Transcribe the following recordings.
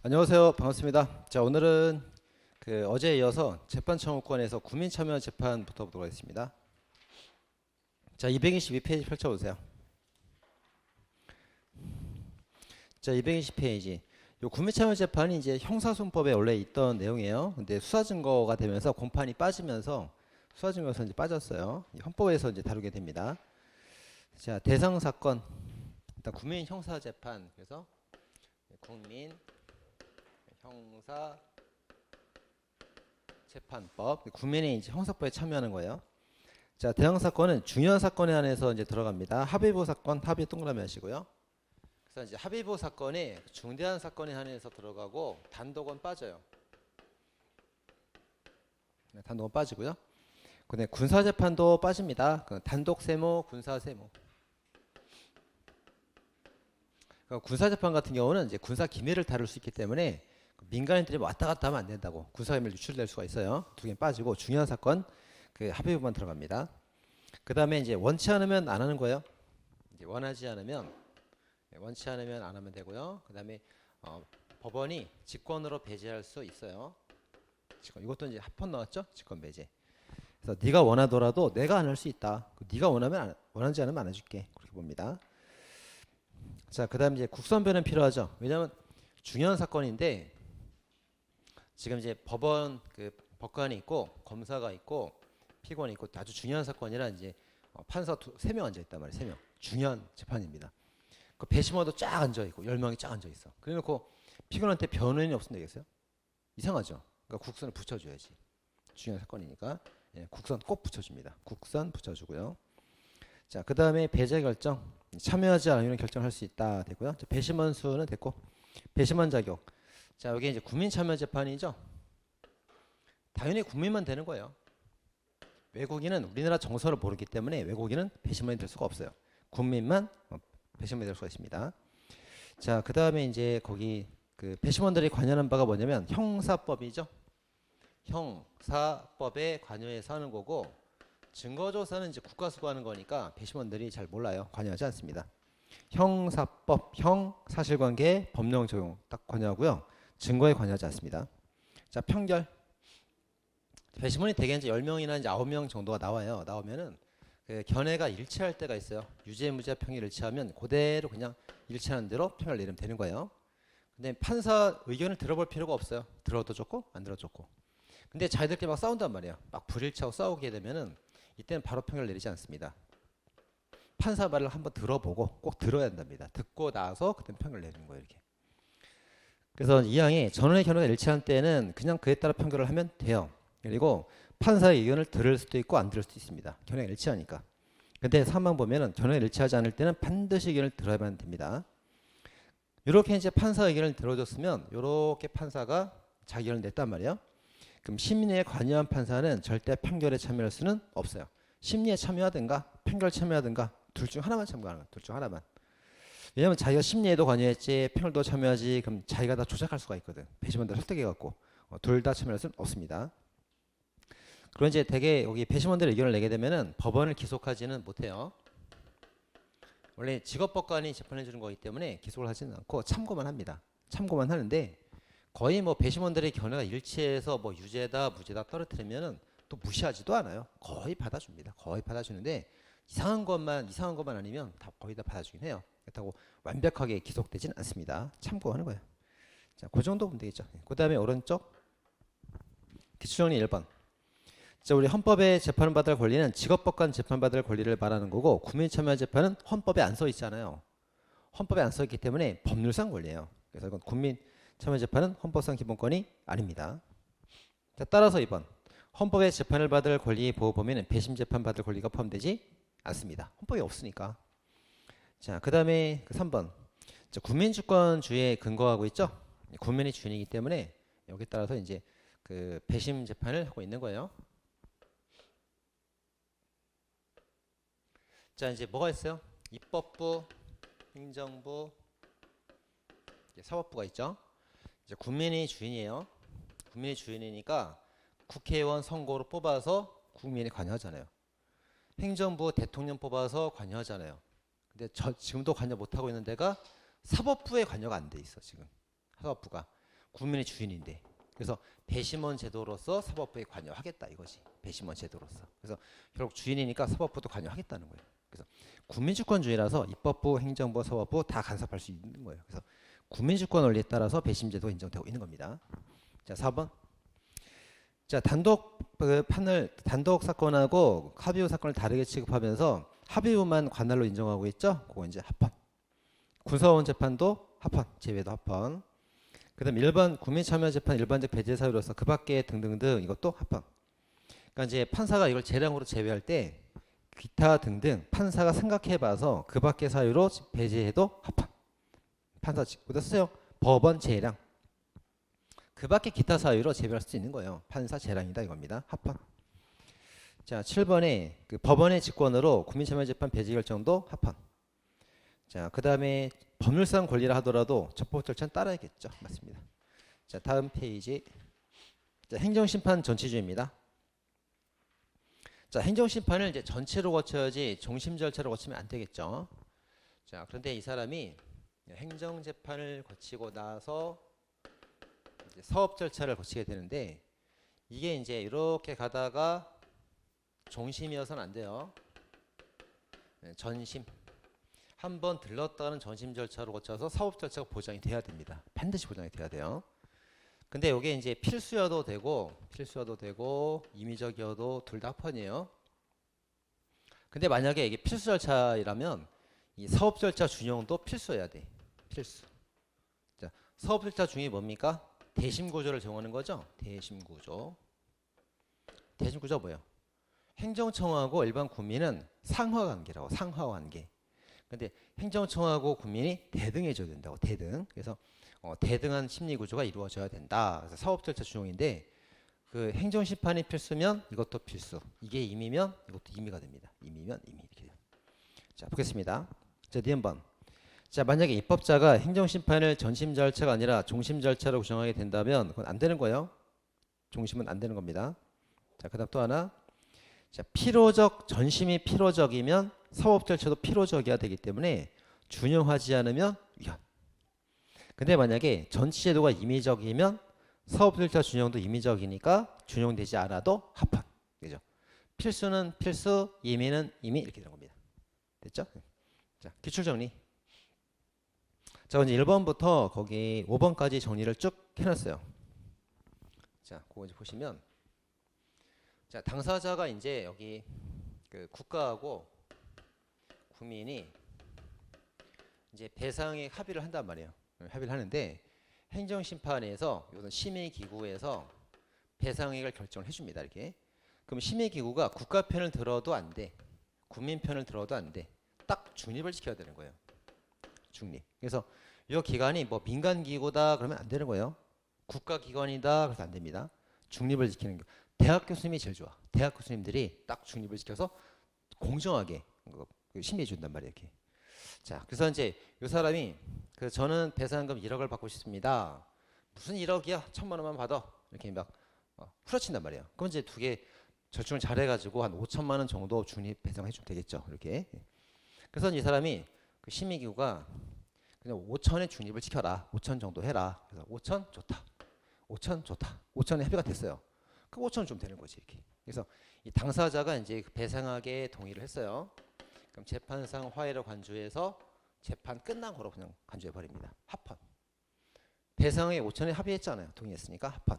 안녕하세요. 반갑습니다. 자, 오늘은 어제에 이어서 재판청구권에서 국민참여 재판부터 보도록 하겠습니다. 자, 222페이지 펼쳐보세요. 자, 220페이지. 요 국민참여 재판이 이제 형사소송법에 원래 있던 내용이에요. 근데 수사증거가 되면서 공판이 빠지면서 수사증거에서 이제 빠졌어요. 헌법에서 이제 다루게 됩니다. 자, 대상 사건. 일단 국민 형사 재판. 그래서 국민 형사 재판법, 국민이 이제 형사법에 참여하는 거예요. 자, 대형 사건은 중요한 사건에 한해서 이제 들어갑니다. 합의보 사건, 합의 동그라미 하시고요. 그래서 이제 합의보 사건이 중대한 사건에 한해서 들어가고 단독은 빠져요. 단독은 빠지고요. 근데 군사 재판도 빠집니다. 단독 세모, 군사 세모. 군사 재판 같은 경우는 이제 군사 기밀을 다룰 수 있기 때문에 민간인들이 왔다 갔다 하면 안 된다고. 군사기밀 유출될 수가 있어요. 두 개 빠지고 중요한 사건 합의부만 들어갑니다. 그 다음에 이제 원치 않으면 안 하는 거예요. 이제 원치 않으면 안 하면 되고요. 그 다음에 법원이 직권으로 배제할 수 있어요. 이것도 이제 합헌 나왔죠? 직권 배제. 그래서 네가 원하더라도 내가 안 할 수 있다. 네가 원하지 않으면 안 해줄게. 그렇게 봅니다. 자, 그 다음 이제 국선변은 필요하죠. 왜냐하면 중요한 사건인데 지금 이제 법원 법관이 있고 검사가 있고 피고인이 있고 아주 중요한 사건이라 이제 판사 3명 앉아 있단 말이에요. 3명. 중요한 재판입니다. 그 배심원도 쫙 앉아 있고 10명이 쫙 앉아 있어. 그래놓고 피고인한테 변호인이 없으면 되겠어요? 이상하죠. 그러니까 국선을 붙여줘야지. 중요한 사건이니까 국선 꼭 붙여줍니다. 국선 붙여주고요. 자, 그 다음에 배제 결정. 참여하지 않으면 결정할 수 있다 되고요. 배심원 수는 됐고 배심원 자격. 자, 여기 이제 국민 참여 재판이죠. 당연히 국민만 되는 거예요. 외국인은 우리나라 정서를 모르기 때문에 외국인은 배심원이 될 수가 없어요. 국민만 배심원이 될 수가 있습니다. 자, 그 다음에 이제 거기 배심원들이 관여하는 바가 뭐냐면 형사법이죠. 형사법에 관여해서 하는 거고 증거조사는 이제 국가수가 하는 거니까 배심원들이 잘 몰라요. 관여하지 않습니다. 형사법, 형, 사실관계, 법령 적용 딱 관여하고요. 증거에 관여하지 않습니다. 자, 판결. 배심원이 대개 이제 10명이나 이제 9명 정도가 나와요. 나오면은 견해가 일치할 때가 있어요. 유죄, 무죄 평이 일치하면 그대로 그냥 일치하는 대로 평을 내리면 되는 거예요. 근데 판사 의견을 들어볼 필요가 없어요. 들어도 좋고 안 들어도 좋고. 근데 자기들끼리 막 싸운단 말이에요. 막 불일치하고 싸우게 되면은 이때는 바로 평을 내리지 않습니다. 판사 말을 한번 들어보고 꼭 들어야 된답니다. 듣고 나서 그때 평을 내리는 거예요. 이렇게. 그래서 이 항이 전원의 견해가 일치한 때는 그냥 그에 따라 판결을 하면 돼요. 그리고 판사의 의견을 들을 수도 있고 안 들을 수도 있습니다. 견해가 일치하니까. 근데 3만 보면은 견해가 일치하지 않을 때는 반드시 의견을 들어야만 됩니다. 이렇게 이제 판사 의견을 들어줬으면 이렇게 판사가 자기 의견을 냈단 말이에요. 그럼 심리에 관여한 판사는 절대 판결에 참여할 수는 없어요. 심리에 참여하든가 판결 참여하든가 둘 중 하나만 참가하는 거예요. 둘 중 하나만. 왜냐면 자기가 심리에도 관여했지 판결도 참여하지 그럼 자기가 다 조작할 수가 있거든. 배심원들 설득해갖고 둘 다 참여할 수는 없습니다. 그럼 이제 대개 여기 배심원들의 의견을 내게 되면은 법원을 기속하지는 못해요. 원래 직업법관이 재판해 주는 거기 때문에 기속을 하지는 않고 참고만 합니다. 참고만 하는데 거의 뭐 배심원들의 견해가 일치해서 뭐 유죄다 무죄다 떨어뜨리면은 또 무시하지도 않아요. 거의 받아줍니다. 거의 받아주는데 이상한 것만 아니면 다 거의 다 받아주긴 해요. 그렇다고 완벽하게 기속되진 않습니다. 참고하는 거예요. 자, 그 정도 보면 되겠죠. 그 다음에 오른쪽 기초정리 1번. 자, 우리 헌법에 재판을 받을 권리는 직업법관 재판받을 권리를 말하는 거고 국민참여 재판은 헌법에 안 써 있잖아요. 헌법에 안 써 있기 때문에 법률상 권리예요. 그래서 이건 국민참여 재판은 헌법상 기본권이 아닙니다. 자, 따라서 2번. 헌법에 재판을 받을 권리 보호 범위는 배심 재판 받을 권리가 포함되지 않습니다. 헌법에 없으니까. 자, 그 다음에 3번. 자, 국민주권주의에 근거하고 있죠. 국민이 주인이기 때문에 여기 따라서 이제 배심 재판을 하고 있는 거예요. 자, 이제 뭐가 있어요? 입법부, 행정부, 사법부가 있죠. 이제 국민이 주인이에요. 국민이 주인이니까 국회의원 선거로 뽑아서 국민이 관여하잖아요. 행정부 대통령 뽑아서 관여하잖아요. 근데 지금도 관여 못하고 있는 데가 사법부에 관여가 안 돼 있어. 지금 사법부가 국민의 주인인데. 그래서 배심원 제도로서 사법부에 관여하겠다 이거지. 배심원 제도로서. 그래서 결국 주인이니까 사법부도 관여하겠다는 거예요. 그래서 국민주권주의라서 입법부, 행정부, 사법부 다 간섭할 수 있는 거예요. 그래서 국민주권 원리에 따라서 배심 제도가 인정되고 있는 겁니다. 자, 4번. 자, 단독 사건하고 합의후 사건을 다르게 취급하면서 합의후만 관할로 인정하고 있죠. 그거 이제 합헌. 군사원 재판도 합헌, 제외도 합헌. 그다음 일반 국민참여재판 일반적 배제 사유로서 그 밖에 등등등 이것도 합헌. 그러니까 이제 판사가 이걸 재량으로 제외할 때 기타 등등 판사가 생각해봐서 그 밖의 사유로 배제해도 합헌. 판사 직보다 쓰세요. 법원 재량. 그 밖에 기타 사유로 제외할 수 있는 거예요. 판사 재량이다 이겁니다. 합헌. 자, 7번에 그 법원의 직권으로 국민참여재판 배제 결정도 합헌. 자, 그 다음에 법률상 권리라 하더라도 적법 절차는 따라야겠죠. 맞습니다. 자, 다음 페이지. 자, 행정심판 전치주의입니다. 자, 행정심판을 이제 전체로 거쳐야지 종심 절차로 거치면 안 되겠죠. 자, 그런데 이 사람이 행정재판을 거치고 나서 이제 사업 절차를 거치게 되는데 이게 이제 이렇게 가다가 종심이어서는 안 돼요. 전심. 한번 들렀다는 전심 절차로 거쳐서 사업 절차가 보장이 돼야 됩니다. 반드시 보장이 돼야 돼요. 근데 이게 이제 필수여도 되고 임의적이어도 둘 다 합헌이에요. 근데 만약에 이게 필수 절차이라면 이 사업 절차 준용도 필수여야 돼. 필수. 자, 사업 절차 중이 뭡니까? 대심 구조를 정하는 거죠. 대심 구조. 대심 구조 뭐예요? 행정청하고 일반 국민은 상하 관계라고. 상하 관계. 근데 행정청하고 국민이 대등해져야 된다고. 대등. 그래서 대등한 심리 구조가 이루어져야 된다. 그래서 사업 절차 준용인데 그 행정심판이 필수면 이것도 필수. 이게 임의면 이것도 임의가 됩니다. 임의면 임의 이렇게 돼요. 자, 보겠습니다. 자, D번. 자, 만약에 입법자가 행정심판을 전심 절차가 아니라 종심 절차로 구성하게 된다면 그건 안 되는 거예요. 종심은 안 되는 겁니다. 자, 그다음 또 하나. 자, 필요적 전심이 필요적이면 사법 절차도 필요적이어야 되기 때문에 준용하지 않으면 위헌. 근데 만약에 전치제도가 임의적이면 사법 절차 준용도 임의적이니까 준용되지 않아도 합헌. 그죠? 필수는 필수, 임의는 임의 이렇게 되는 겁니다. 됐죠? 자, 기출 정리. 자, 이제 1번부터 거기 5번까지 정리를 쭉 해놨어요. 자, 그거 이제 보시면 자, 당사자가 이제 여기 그 국가하고 국민이 이제 배상에 합의를 한단 말이에요. 합의를 하는데 행정심판에서 이런 심의기구에서 배상액을 결정을 해줍니다. 이렇게. 그럼 심의기구가 국가 편을 들어도 안 돼. 국민 편을 들어도 안 돼. 딱 중립을 지켜야 되는 거예요. 중립. 그래서 이 기관이 뭐 민간기구다 그러면 안 되는 거예요. 국가기관이다 그래서 안 됩니다. 중립을 지키는 거. 대학 교수님이 제일 좋아. 대학 교수님들이 딱 중립을 지켜서 공정하게 심의해 준단 말이에요. 이렇게. 자, 그래서 이제 이 사람이 그 저는 배상금 1억을 받고 싶습니다. 무슨 1억이야? 1,000만 원만 받아. 이렇게 막 후려친단 말이에요. 그럼 이제 두 개 절충을 잘해가지고 한 5천만 원 정도 중립 배상해 주면 되겠죠. 이렇게. 그래서 이 사람이 그 심의기구가 그냥 5천의 중립을 지켜라. 5천 정도 해라. 그래서 5천 좋다. 5천 좋다. 5천에 합의가 됐어요. 그 5천 좀 되는 거지 이렇게. 그래서 이 당사자가 이제 배상하게 동의를 했어요. 그럼 재판상 화해를 간주해서 재판 끝난 거로 그냥 간주해 버립니다. 합헌. 배상에 5천에 합의했잖아요. 동의했으니까 합헌.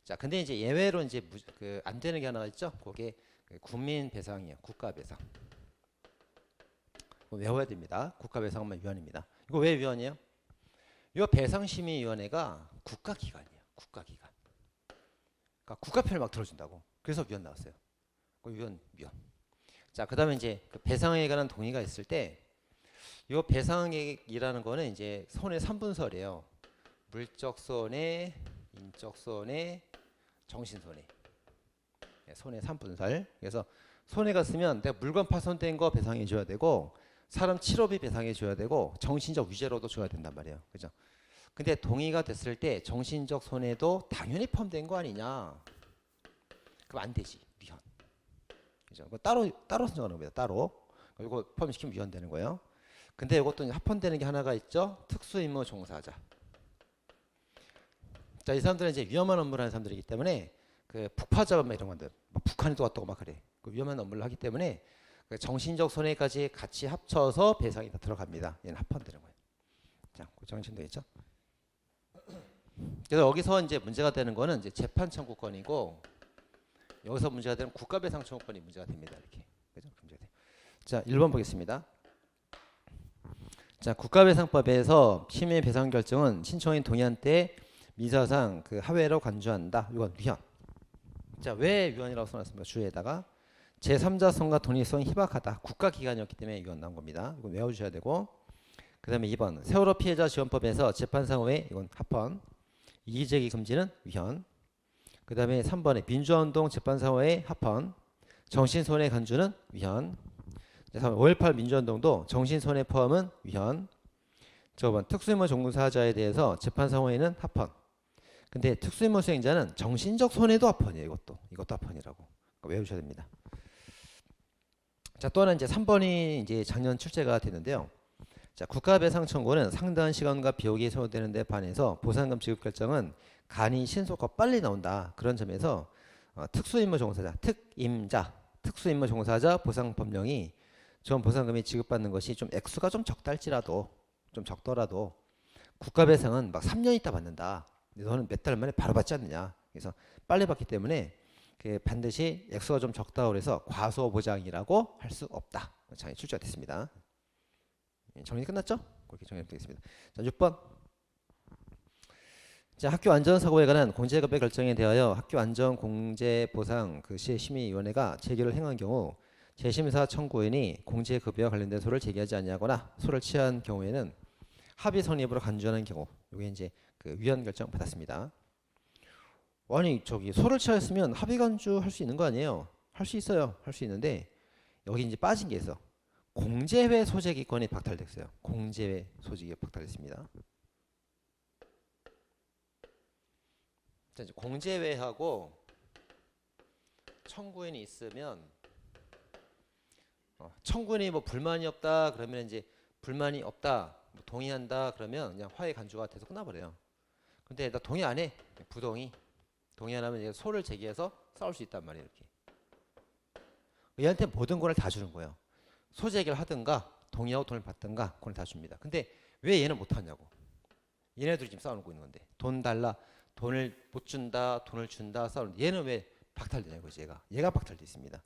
자, 근데 이제 예외로 이제 그 안 되는 게 하나 있죠. 그게 국민 배상이에요. 국가 배상. 외워야 됩니다. 국가 배상만 위헌입니다. 이거 왜 위헌이에요? 이 배상심의위원회가 국가기관이에요. 국가기관. 그러니까 국가편을 막 들어준다고. 그래서 위헌 나왔어요. 위헌. 자, 그다음에 이제 그 배상에 관한 동의가 있을 때, 이 배상액이라는 거는 이제 손해 3분설이에요. 물적 손해, 인적 손해, 정신 손해. 손해 3분설. 그래서 손해가 있으면 내가 물건 파손된 거 배상해 줘야 되고, 사람 치료비 배상해 줘야 되고, 정신적 위자료도 줘야 된단 말이에요. 그죠? 근데 동의가 됐을 때 정신적 손해도 당연히 포함된 거 아니냐? 그럼 안 되지. 위헌. 그죠? 따로 선정하는 겁니다. 따로. 이거 포함시키면 위헌되는 거예요. 근데 이것도 합헌되는 게 하나가 있죠. 특수임무 종사자. 자, 이 사람들은 이제 위험한 업무를 하는 사람들이기 때문에 그 북파 작업 이런 것들, 막 북한이 또 왔다고 막 그래. 그 위험한 업무를 하기 때문에 그 정신적 손해까지 같이 합쳐서 배상이 다 들어갑니다. 얘는 합헌되는 거예요. 자, 그 정신되겠죠? 그래서 여기서 이제 문제가 되는 거는 이제 재판 청구권이고 여기서 문제가 되는 국가배상 청구권이 문제가 됩니다. 이렇게. 그죠? 문제가 돼요. 자, 1번 보겠습니다. 자, 국가배상법에서 심의 배상 결정은 신청인 동의한 때 미사상 그 하회로 간주한다. 이건 위헌. 자, 왜 위헌이라고 써놨습니까? 주에다가 제3자성과 독립성이 희박하다. 국가기관이었기 때문에 위헌 나온 겁니다. 이건 외워주셔야 되고, 그 다음에 2번 세월호 피해자 지원법에서 재판상 후에 이건 합헌, 이의제기 금지는 위헌. 그 다음에 3번에 민주화운동 재판상 후에 합헌, 정신손해 간주는 위헌. 5.18 민주화운동도 정신손해 포함은 위헌. 저번 특수임무 종사자에 대해서 재판상 후에는 합헌. 근데 특수임무 수행자는 정신적 손해도 합헌이에요. 이것도 합헌이라고 그러니까 외우셔야 됩니다. 자, 또 하나 이제 3번이 이제 작년 출제가 됐는데요. 자, 국가배상 청구는 상당한 시간과 비용이 소요되는 데 반해서 보상금 지급 결정은 간이 신속하고 빨리 나온다. 그런 점에서 특수임무 종사자, 특수임무 종사자 보상 법령이 전 보상금이 지급받는 것이 좀 액수가 좀 적더라도 국가배상은 막 3년 있다 받는다. 너는 몇 달 만에 바로 받지 않느냐. 그래서 빨리 받기 때문에 반드시 액수가 좀 적다고 해서 과소 보장이라고 할 수 없다. 장애 출제가 됐습니다. 정리 끝났죠? 그렇게 정리되겠습니다. 자, 6번. 자, 학교 안전사고에 관한 공제급여 결정에 대하여 학교안전공제보상 그 시심의위원회가 제기를 행한 경우 재심사 청구인이 공제급여와 관련된 소를 제기하지 아니하거나 소를 취한 경우에는 합의 성립으로 간주하는 경우, 이게 이제 그 위헌 결정 받았습니다. 아니 저기 소를 취하였으면 합의 간주할 수 있는 거 아니에요? 할 수 있어요. 할 수 있는데 여기 이제 빠진 게 있어. 공제회 소재기권이 박탈됐어요. 공제회 소재기 박탈됐습니다. 자, 이제 공제회하고 청구인이 있으면 청구인이 뭐 불만이 없다 그러면 이제 불만이 없다 뭐 동의한다 그러면 그냥 화해 간주가 돼서 끝나버려요. 근데 나 동의 안 해. 부동의. 동의 안 하면 이제 소를 제기해서 싸울 수 있단 말이에요. 이렇게. 얘한테 모든 권을 다 주는 거예요. 소 제기를 하든가 동의하고 돈을 받든가 권을 다 줍니다. 근데 왜 얘는 못 하냐고. 얘네들이 지금 싸우고 있는 건데 돈 달라, 돈을 못 준다, 돈을 준다 싸우는데 얘는 왜 박탈되냐고. 얘가 박탈돼 있습니다.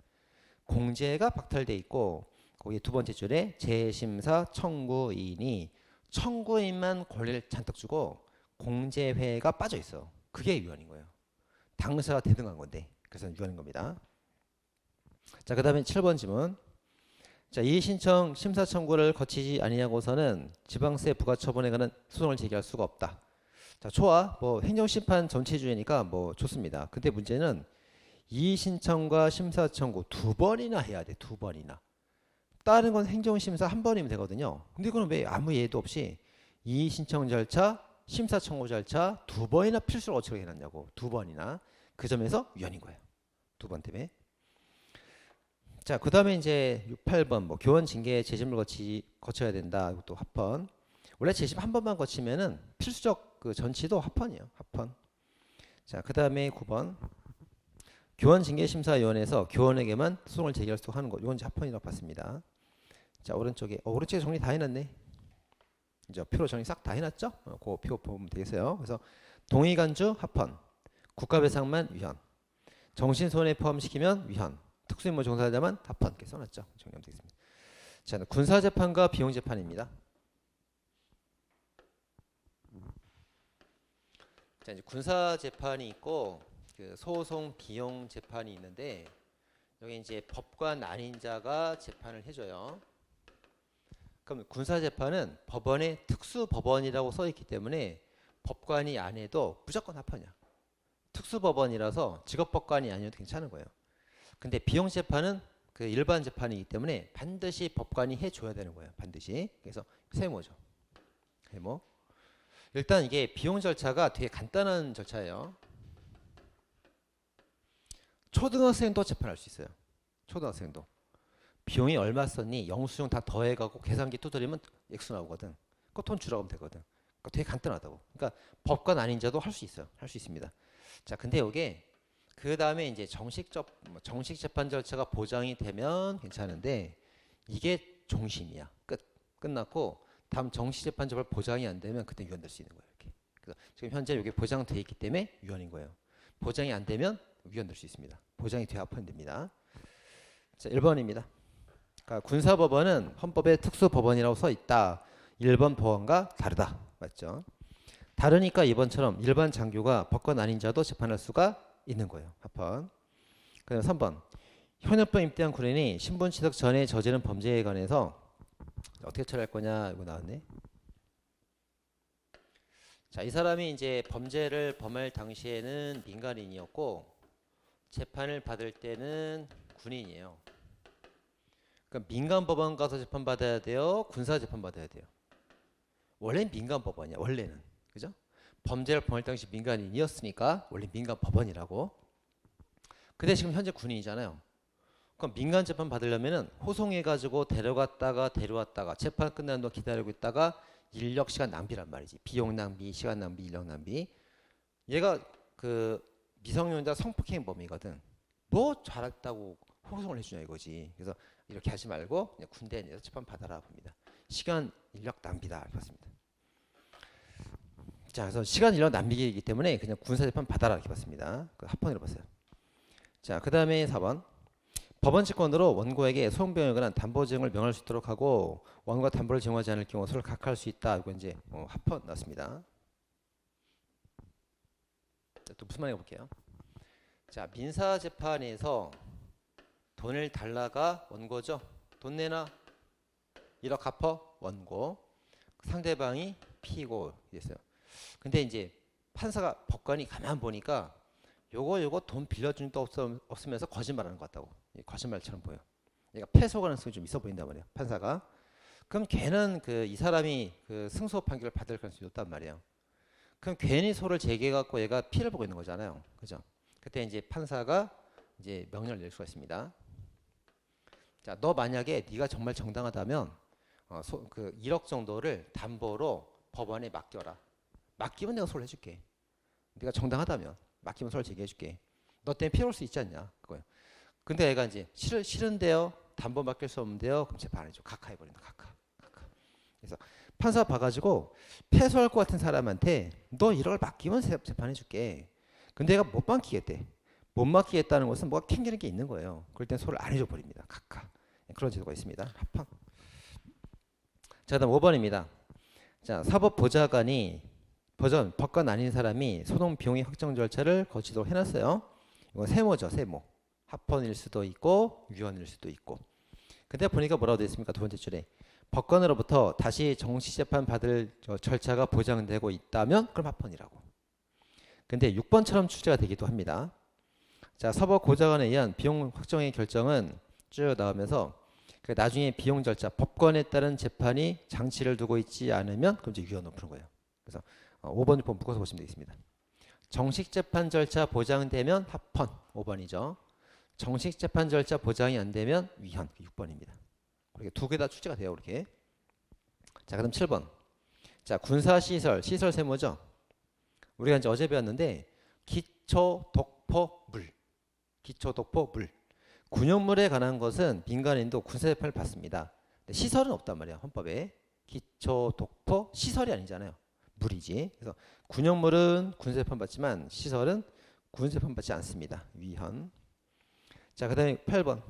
공제가 박탈돼 있고 거기 두 번째 줄에 재심사 청구인이 청구인만 권리를 잔뜩 주고 공제회가 빠져 있어. 그게 위헌인 거예요. 당사가 대등한 건데 그래서 위헌인 겁니다. 자, 그 다음에 7번 지문. 자, 이의신청 심사 청구를 거치지 아니하고서는 지방세 부과처분에 관한 소송을 제기할 수가 없다. 자, 좋아. 뭐 행정심판 전체주의니까 뭐 좋습니다. 근데 문제는 이의신청과 심사 청구 두 번이나 해야 돼. 두 번이나. 다른 건 행정심사 한 번이면 되거든요. 근데 이거는 왜 아무 예도 없이 이의신청 절차, 심사 청구 절차 두 번이나 필수로 어떻게 해놨냐고. 두 번이나. 그 점에서 위헌인 거예요. 두 번 때문에. 자, 그 다음에 이제 8번 뭐 교원 징계 재심을 거쳐야 된다. 이것도 합헌. 원래 재심 한 번만 거치면은 필수적 그 전치도 합헌이에요. 합헌. 자, 그 다음에 9번 교원 징계 심사위원회에서 교원에게만 소송을 제기할 수 하는 것. 이건 이제 합헌이라고 봤습니다. 자, 오른쪽에 정리 다 해놨네. 이제 표로 정리 싹 다 해놨죠? 그 표 보면 되겠어요. 그래서 동의간주 합헌, 국가배상만 위헌, 정신손해 포함시키면 위헌, 특수임무 종사자만 합헌 이렇게 써놨죠. 정리하면 되겠습니다. 자, 군사재판과 비용재판입니다. 자, 이제 군사재판이 있고 그 소송 비용 재판이 있는데 여기 이제 법관 아닌 자가 재판을 해줘요. 그럼 군사재판은 법원의 특수법원이라고 써있기 때문에 법관이 안 해도 무조건 합헌이야. 특수법원이라서 직업법관이 아니어도 괜찮은 거예요. 근데 비용재판은 그 일반 재판이기 때문에 반드시 법관이 해줘야 되는 거예요. 반드시. 그래서 세모죠. 세모. 일단 이게 비용 절차가 되게 간단한 절차예요. 초등학생도 재판할 수 있어요. 초등학생도. 비용이 얼마 썼니? 영수증 다 더해가고 계산기 두드리면 액수 나오거든. 그거 돈 주라고 하면 되거든. 그러니까 되게 간단하다고. 그러니까 법관 아닌 자도 할 수 있어요. 할 수 있습니다. 자, 근데 이게 그 다음에 이제 정식 재판 절차가 보장이 되면 괜찮은데 이게 종심이야. 끝났고 다음 정식 재판 절차 보장이 안 되면 그때 위헌될 수 있는 거예요. 이렇게. 그래서 지금 현재 이게 보장돼 있기 때문에 위헌인 거예요. 보장이 안 되면 위헌될 수 있습니다. 보장이 돼야 합헌됩니다. 자, 1번입니다. 그러니까 군사법원은 헌법의 특수법원이라고 써 있다. 일본 법원과 다르다. 맞죠? 다르니까 이번처럼 일반 장교가 법관 아닌 자도 재판할 수가 있는 거예요. 합헌. 그다음 3번. 현역병 입대한 군인이 신분 취득 전에 저지른 범죄에 관해서 어떻게 처리할 거냐 이거 나왔네. 자, 이 사람이 이제 범죄를 범할 당시에는 민간인이었고 재판을 받을 때는 군인이에요. 그러니까 민간 법원 가서 재판 받아야 돼요. 군사 재판 받아야 돼요. 원래는 민간 법원이야. 원래는 그죠? 범죄를 범할 당시 민간인이었으니까 원래 민간 법원이라고. 근데 지금 현재 군인이잖아요. 그럼 민간 재판 받으려면은 호송해가지고 데려왔다가 재판 끝나는 동안 기다리고 있다가 인력 시간 낭비란 말이지. 비용 낭비, 시간 낭비, 인력 낭비. 얘가 그 미성년자 성폭행범이거든. 뭐 잘했다고 호송을 해주냐 이거지. 그래서 이렇게 하지 말고 그냥 군대에 내서 재판 받아라 봅니다. 시간 인력 낭비다 이렇게 봤습니다. 자, 그래서 시간 인력 낭비이기 때문에 그냥 군사 재판 받아라 이렇게 봤습니다. 그 합헌으로 봤어요. 자, 그 다음에 4번. 법원 직권으로 원고에게 소송비용에 관한 담보 증을 명할 수 있도록 하고 원고가 담보를 제공하지 않을 경우 서로 각하할 수 있다. 이거 이제 합헌 나왔습니다. 자, 또 무슨 말인가 볼게요. 자, 민사 재판에서 돈을 달라가 원고죠. 돈 내놔. 1억 갚어 원고. 상대방이 피고 이랬어요. 근데 이제 판사가 법관이 가만 보니까 요거 돈 빌려준 도 없으면서 거짓말하는 것 같다고. 거짓말처럼 보여. 얘가 패소 가능성이 좀 있어 보인단 말이에요. 판사가. 그럼 걔는 이 사람이 그 승소 판결을 받을 가능성이 높단 말이에요. 그럼 괜히 소를 제기해갖고 얘가 피해를 보고 있는 거잖아요. 그죠? 그때 이제 판사가 이제 명령을 내릴 수가 있습니다. 자, 너 만약에 네가 정말 정당하다면 그 1억 정도를 담보로 법원에 맡겨라. 맡기면 내가 소를 해줄게. 네가 정당하다면 맡기면 소를 제기해줄게. 너 때문에 피해 올 수 있지 않냐 그거예요. 근데 얘가 이제 싫은데요. 담보 맡길 수 없는데요. 그럼 재판 안 해줘. 각하해버린다. 각하. 그래서 판사 봐가지고 패소할 것 같은 사람한테 너 1억을 맡기면 재판해줄게. 근데 얘가 못 맡기겠대. 못 맡기겠다는 것은 뭐가 캥기는 게 있는 거예요. 그럴 땐 소를 안 해줘 버립니다. 각하. 그런 제도가 있습니다. 합헌. 자, 다음 5번입니다. 자, 사법보좌관이 법관 아닌 사람이 소송 비용의 확정 절차를 거치도록 해놨어요. 이건 세모죠. 세모. 합헌일 수도 있고 위헌일 수도 있고. 근데 보니까 뭐라고 되어 있습니까? 두 번째 줄에 법관으로부터 다시 정식 재판 받을 절차가 보장되고 있다면 그럼 합헌이라고. 근데 6번처럼 출제가 되기도 합니다. 자, 사법고좌관에 의한 비용 확정의 결정은 쭉 나오면서 나중에 비용 절차, 법관에 따른 재판이 장치를 두고 있지 않으면 그럼 이제 위헌으로 푸는 거예요. 그래서 5번 6번 묶어서 보시면 되겠습니다. 정식 재판 절차 보장되면 합헌 5번이죠. 정식 재판 절차 보장이 안 되면 위헌 6번입니다. 그렇게 두 개 다 출제가 돼요. 그렇게. 자, 그럼 7번. 자, 군사시설, 시설 세모죠. 우리가 이제 어제 배웠는데 기초 독포 물. 기초 독포 물. 군용물에 관한 것은 민간인도 군사재판을 받습니다. 근데 시설은 없단 말이야. 헌법에. 기초 독포 시설이 아니잖아요. 물이지. 그래서 군용물은 군사재판 받지만 시설은 군사재판 받지 않습니다. 위헌. 자, 그다음에 8번.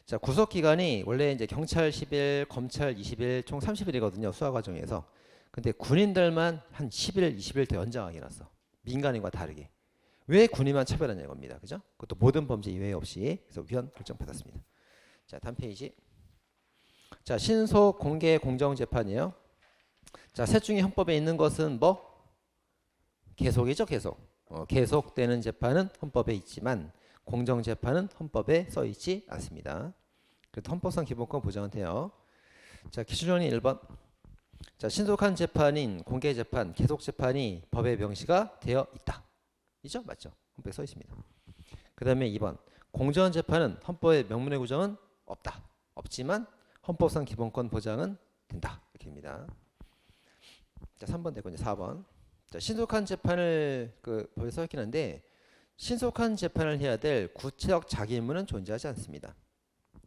자, 구속 기간이 원래 이제 경찰 10일, 검찰 20일, 총 30일이거든요. 수사 과정에서. 근데 군인들만 한 10일, 20일 더 연장하게 해놨어. 민간인과 다르게. 왜 군인만 차별하냐 이겁니다. 그죠? 그것도 모든 범죄 이외 없이. 그래서 위헌 결정 받았습니다. 자, 다음 페이지. 자, 신속 공개 공정 재판이에요. 자, 셋 중에 헌법에 있는 것은 뭐? 계속이죠, 계속. 계속되는 재판은 헌법에 있지만 공정 재판은 헌법에 써 있지 않습니다. 그래도 헌법상 기본권 보장은 돼요. 자, 기준조건이 1번. 자, 신속한 재판인 공개 재판, 계속 재판이 법에 명시가 되어 있다. 이죠? 맞죠? 헌법에 써 있습니다. 그 다음에 2번. 공정한 재판은 헌법의 명문의 구정은 없다. 없지만 헌법상 기본권 보장은 된다. 이렇게 됩니다. 자, 3번 되고 이제 4번. 자, 신속한 재판을 그 법에 써 있긴 한데 신속한 재판을 해야 될 구체적 자기 의무는 존재하지 않습니다.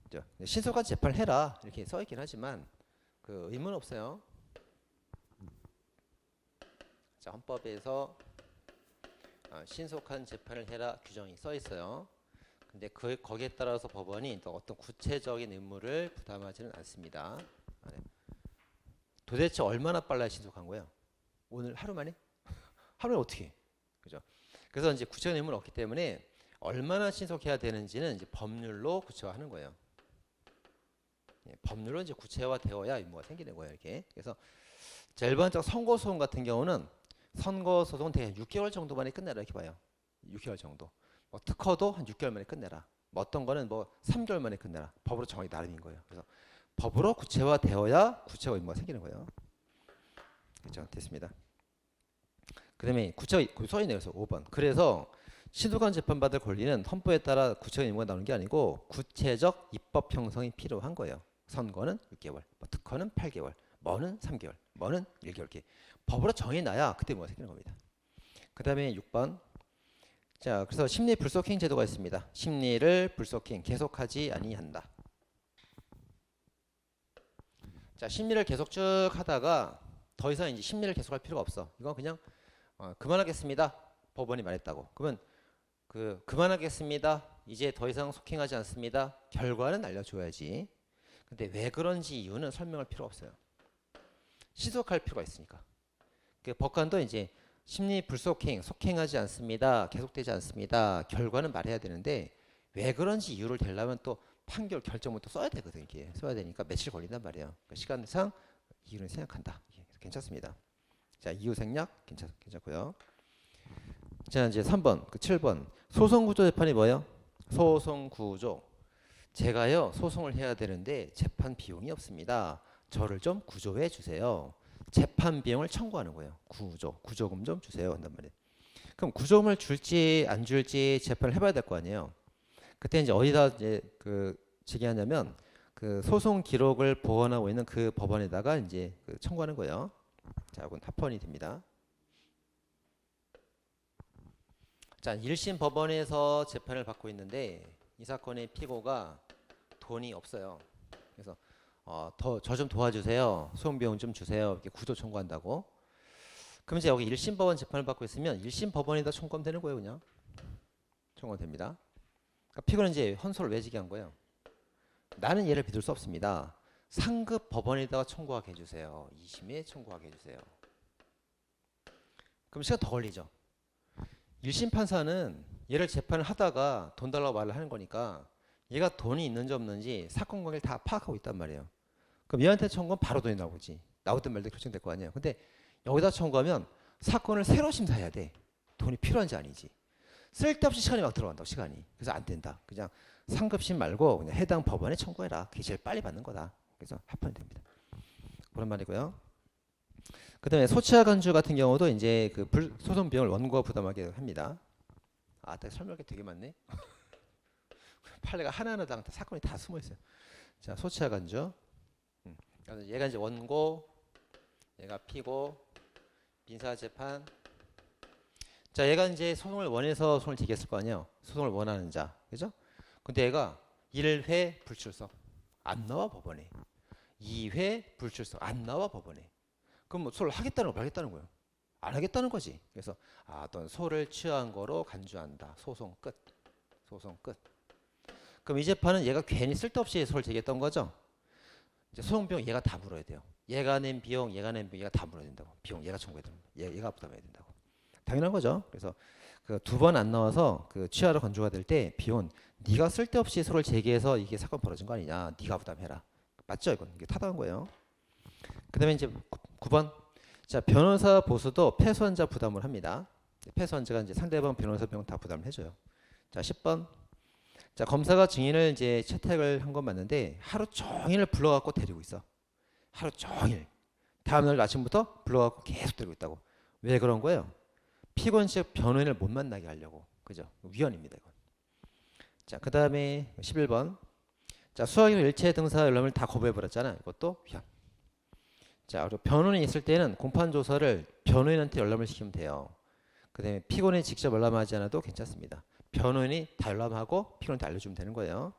그죠? 신속한 재판을 해라 이렇게 써 있긴 하지만 그 의무는 없어요. 자, 헌법에서 신속한 재판을 해라 규정이 써 있어요. 근데 거기에 따라서 법원이 또 어떤 구체적인 의무를 부담하지는 않습니다. 도대체 얼마나 빨라야 신속한 거예요? 오늘 하루 만에? 하루에 어떻게 해? 그죠? 그래서 이제 구체적인 의무는 없기 때문에 얼마나 신속해야 되는지는 이제 법률로 구체화하는 거예요. 예, 법률로 이제 구체화되어야 의무가 생기는 거예요. 이렇게. 그래서 일반적 선고소송 같은 경우는 선고소송 대략 6개월 정도 만에 끝내라 이렇게 봐요. 6개월 정도. 뭐 특허도 한 6개월 만에 끝내라. 뭐 어떤 거는 뭐 3개월 만에 끝내라. 법으로 정하기 나름인 거예요. 그래서 법으로 구체화되어야 구체화 의무가 생기는 거예요. 그렇죠? 됐습니다. 그다음에 구체화 써 있네요. 그래서 5번. 그래서 신속한 재판받을 권리는 헌법에 따라 구체적 의무가 나오는 게 아니고 구체적 입법 형성이 필요한 거예요. 선거는 6개월, 뭐 특허는 8개월, 뭐는 3개월, 뭐는 1개월 이렇게 법으로 정해놔야 그때 뭐가 생기는 겁니다. 그다음에 6번. 자, 그래서 심리 불속행 제도가 있습니다. 심리를 불속행 계속하지 아니한다. 자, 심리를 계속 쭉 하다가 더 이상 이제 심리를 계속할 필요가 없어. 이건 그냥 그만하겠습니다. 법원이 말했다고. 그러면 그만하겠습니다. 이제 더 이상 속행하지 않습니다. 결과는 알려줘야지. 근데 왜 그런지 이유는 설명할 필요가 없어요. 시속할 필요가 있으니까. 그 법관도 이제 심리 불속행, 속행하지 않습니다. 계속되지 않습니다. 결과는 말해야 되는데 왜 그런지 이유를 대려면 또 판결 결정부터 써야 되거든요. 이게 써야 되니까 며칠 걸린단 말이에요. 그러니까 시간상 이유는 생략한다. 괜찮습니다. 자, 이유 생략 괜찮고요. 자, 이제 3번, 7번. 소송구조 재판이 뭐예요? 소송구조. 제가요, 소송을 해야 되는데 재판 비용이 없습니다. 저를 좀 구조해 주세요. 재판 비용을 청구하는 거예요. 구조금 좀 주세요. 한단 말이에요. 그럼 구조금을 줄지 안 줄지 재판을 해봐야 될 거 아니에요. 그때 이제 어디다 이제 제기하냐면 그 소송 기록을 보관하고 있는 그 법원에다가 이제 청구하는 거예요. 자, 이건 합헌이 됩니다. 자, 1심 법원에서 재판을 받고 있는데 이 사건의 피고가 돈이 없어요. 그래서 저 좀 도와주세요. 소송 비용 좀 주세요. 이렇게 구조 청구한다고. 그럼 이제 여기 1심 법원 재판을 받고 있으면 1심 법원에다 청구하면 되는 거예요, 그냥. 청구하면 됩니다. 그러니까 피고는 이제 헌소를 왜 제기한 거예요? 나는 얘를 믿을 수 없습니다. 상급 법원에다가 청구하게 해주세요. 2심에 청구하게 해주세요. 그럼 시간 더 걸리죠. 1심 판사는 얘를 재판을 하다가 돈 달라고 말을 하는 거니까 얘가 돈이 있는지 없는지 사건 관계를 다 파악하고 있단 말이에요. 그럼 얘한테 청구하면 바로 돈이 나오지. 나오던 말도 결정될 거 아니에요. 근데 여기다 청구하면 사건을 새로 심사해야 돼. 돈이 필요한지 아니지. 쓸데없이 시간이 막 들어간다고, 시간이. 그래서 안 된다. 그냥 상급심 말고 그냥 해당 법원에 청구해라. 그게 제일 빨리 받는 거다. 그래서 합헌이 됩니다. 그런 말이고요. 그 다음에 소치하 간주 같은 경우도 이제 그 소송 비용을 원고가 부담하게 합니다. 아, 설명이 되게 많네. 판례가 하나하나당 다 사건이 다 숨어 있어요. 자, 소치하 간주. 얘가 이제 원고, 얘가 피고, 민사재판. 자, 얘가 이제 소송을 원해서 소송을 제기했을 거 아니에요. 소송을 원하는 자, 그죠? 근데 얘가 1회 불출석 안 나와 법원에. 2회 불출석 안 나와 법원에. 그럼 뭐 소를 하겠다는 거 말겠다는 거예요. 안 하겠다는 거지. 그래서 넌 소를 취한 거로 간주한다. 소송 끝. 소송 끝. 그럼 이 재판은 얘가 괜히 쓸데없이 소를 제기했던 거죠. 이제 소송 비용 얘가 다 물어야 돼요. 얘가 낸 비용, 얘가 다 물어야 된다고. 비용 얘가 청구해야 된다고. 얘가 부담해야 된다고. 당연한 거죠. 그래서 그 2번 안 나와서 그 취하로 간주가 될 때 비용은 네가 쓸데없이 소를 제기해서 이게 사건 벌어진 거 아니냐. 네가 부담해라. 맞죠? 이건 이게 타당한 거예요. 그다음에 이제 9번. 자, 변호사 보수도 패소한자 부담을 합니다. 패소한자가 이제 상대방 변호사 비용 다 부담을 해줘요. 자, 10번. 자, 검사가 증인을 이제 채택을 한 건 맞는데 하루 종일 불러갖고 데리고 있어. 하루 종일. 다음날 아침부터 불러갖고 계속 데리고 있다고. 왜 그런 거예요? 피고인 측 변호인을 못 만나게 하려고. 그죠? 위헌입니다, 이건. 자, 그 다음에 11번. 자, 수학이나 일체 등사 열람을 다 거부해버렸잖아. 이것도 위헌. 자, 그리고 변호인이 있을 때는 공판 조서를 변호인한테 열람을 시키면 돼요. 그다음에 피고인이 직접 열람하지 않아도 괜찮습니다. 변호인이 다 열람하고 피고인한테 알려주면 되는 거예요.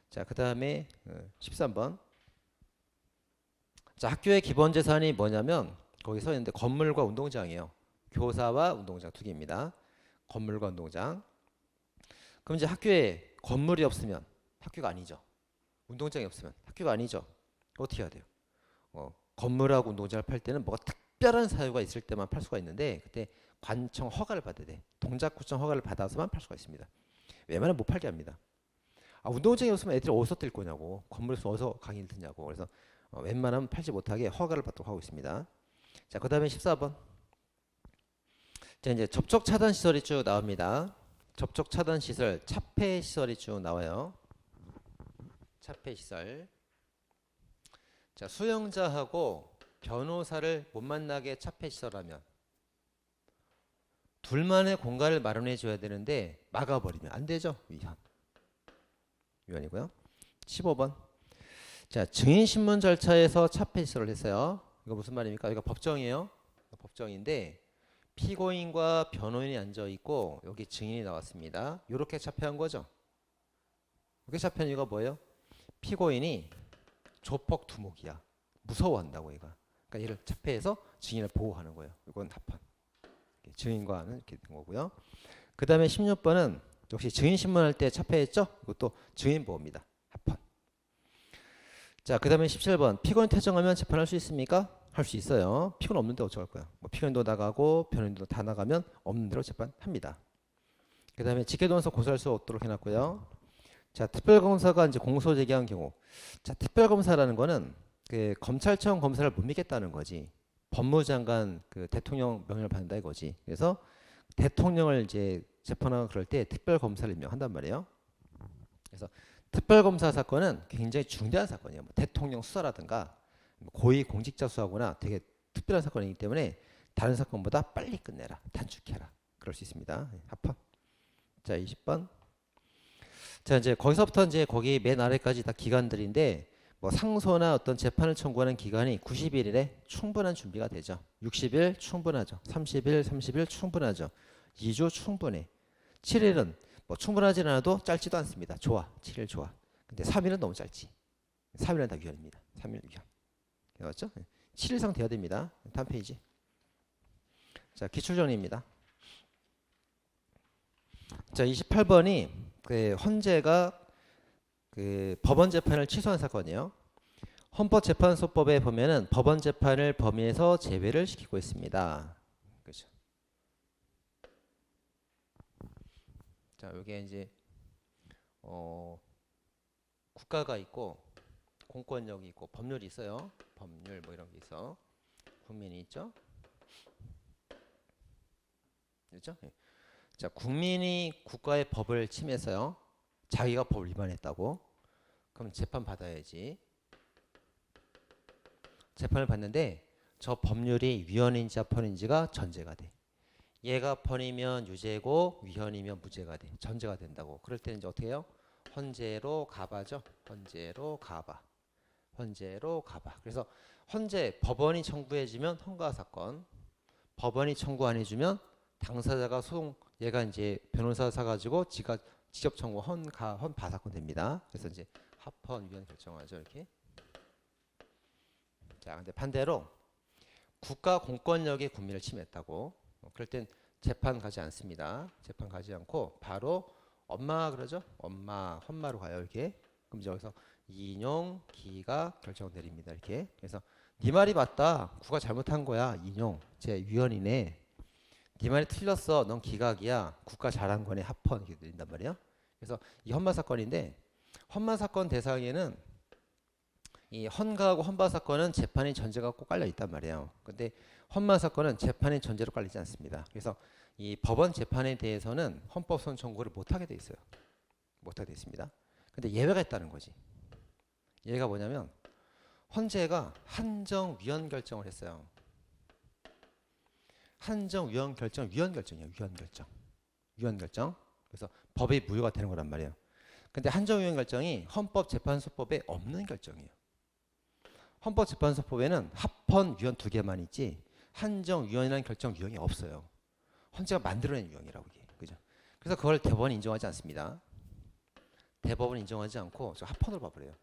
자, 그다음에 13번. 자, 학교의 기본 재산이 뭐냐면 거기 서 있는데 건물과 운동장이에요. 교사와 운동장 두 개입니다. 건물과 운동장. 그럼 이제 학교에 건물이 없으면 학교가 아니죠. 운동장이 없으면 학교가 아니죠. 어떻게 해야 돼요? 건물하고 운동장을 팔 때는 뭐가 특별한 사유가 있을 때만 팔 수가 있는데 그때 관청 허가를 받아야 돼. 동작구청 허가를 받아서만 팔 수가 있습니다. 웬만하면 못 팔게 합니다. 운동장이 없으면 애들이 어디서 뛸 거냐고. 건물에서 어디서 강의를 듣냐고. 그래서 웬만하면 팔지 못하게 허가를 받도록 하고 있습니다. 자, 그 다음에 14번. 자, 이제 접촉 차단 시설이 쭉 나옵니다. 접촉 차단 시설, 차폐 시설이 쭉 나와요. 차폐 시설. 자, 수용자하고 변호사를 못 만나게 차폐 시설하면 둘만의 공간을 마련해 줘야 되는데 막아버리면 안 되죠. 위헌이고요. 15번. 자, 증인 신문 절차에서 차폐 시설을 했어요. 이거 무슨 말입니까? 이거 법정이에요. 법정인데 피고인과 변호인이 앉아 있고 여기 증인이 나왔습니다. 이렇게 차폐한 거죠. 이렇게 차폐한 이유가 뭐예요? 피고인이 조폭 두목이야. 무서워한다고 얘가. 그러니까 얘를 차폐해서 증인을 보호하는 거예요. 이건 합헌. 증인과는 이렇게 된 거고요. 그 다음에 16번은 역시 증인 신문할 때 차폐했죠? 이것도 증인 보호입니다. 합헌. 자, 그 다음에 17번. 피고인 퇴정하면 재판할 수 있습니까? 할 수 있어요. 피고인 없는데 어쩔 거야? 뭐 피고인도 나가고 변호인도 다 나가면 없는 대로 재판합니다. 그 다음에 직계동에서 고소할 수 없도록 해놨고요. 자, 특별검사가 이제 공소 제기한 경우. 자, 특별검사라는 거는 그 검찰청 검사를 못 믿겠다는 거지. 법무장관 그 대통령 명령을 받는다 이거지. 그래서 대통령을 이제 재판하고 그럴 때 특별검사를 임명한단 말이에요. 그래서 특별검사 사건은 굉장히 중대한 사건이에요. 뭐 대통령 수사라든가 고위 공직자 수사거나 되게 특별한 사건이기 때문에 다른 사건보다 빨리 끝내라, 단축해라. 그럴 수 있습니다. 합헌. 자, 20번. 자, 이제 거기서부터 이제 거기 맨 아래까지 다 기간들인데 뭐 상소나 어떤 재판을 청구하는 기간이 90일에 충분한 준비가 되죠. 60일 충분하죠. 30일 충분하죠. 2주 충분해. 7일은 뭐 충분하지 않아도 짧지도 않습니다. 좋아. 7일 좋아. 근데 3일은 너무 짧지. 3일은 다 위헌입니다. 3일 위헌. 맞죠? 7일 이상 돼야 됩니다. 다음 페이지. 자, 기출정리입니다. 자, 28번이 그 헌재가 그 법원 재판을 취소한 사건이에요. 헌법재판소법에 보면은 법원 재판을 범위에서 제외를 시키고 있습니다. 그렇죠. 자, 여기에 이제 국가가 있고 공권력이 있고 법률이 있어요. 법률 뭐 이런 게 있어. 국민이 있죠. 그렇죠? 예. 자, 국민이 국가의 법을 침해했어요. 자기가 법을 위반했다고. 그럼 재판 받아야지. 재판을 받는데 저 법률이 위헌인지 합헌인지가 전제가 돼. 얘가 합헌이면 유죄고 위헌이면 무죄가 돼. 전제가 된다고. 그럴 때는 이제 어떻게 해요? 헌재로 가봐죠. 헌재로 가봐. 헌재로 가봐. 그래서 헌재 법원이 청구해주면 헌가 사건, 법원이 청구 안 해주면 당사자가 소송, 얘가 이제 변호사 사가지고 지가 직접 청구 헌바 사건 됩니다. 그래서 이제 합헌 위헌 결정하죠. 이렇게. 자, 근데 반대로 국가 공권력이 국민을 침해했다고. 그럴 땐 재판 가지 않습니다. 재판 가지 않고 바로 엄마 그러죠. 엄마 헌마로 가요. 이렇게. 그럼 이제 여기서 인용 기가 결정 내립니다. 이렇게. 그래서 네 말이 맞다. 국가 잘못한 거야. 인용. 제 위헌이네. 네 말이 틀렸어. 넌 기각이야. 국가 잘한 거네. 합헌 이렇게 내린단 말이에요. 그래서 이 헌마 사건인데 헌마 사건 대상에는 이 헌가하고 헌바 사건은 재판의 전제가 꼭 깔려 있단 말이에요. 근데 헌마 사건은 재판의 전제로 깔리지 않습니다. 그래서 이 법원 재판에 대해서는 헌법소원 청구를 못하게 돼 있어요. 못하게 돼 있습니다. 근데 예외가 있다는 거지. 예가 뭐냐면 헌재가 한정 위헌 결정을 했어요. 한정 위헌 결정, 위헌 결정이에요. 위헌 결정. 위헌 결정. 그래서 법이 무효가 되는 거란 말이에요. 근데 한정 위헌 결정이 헌법재판소법에 없는 결정이에요. 헌법재판소법에는 합헌 유언 두 개만 있지 한정 유언이라는 결정 유형이 없어요. 헌재가 만들어낸 유형이라고 이게. 그죠? 그래서 그걸 대법원이 인정하지 않습니다. 대법원 인정하지 않고 저 합헌으로 봐버려요.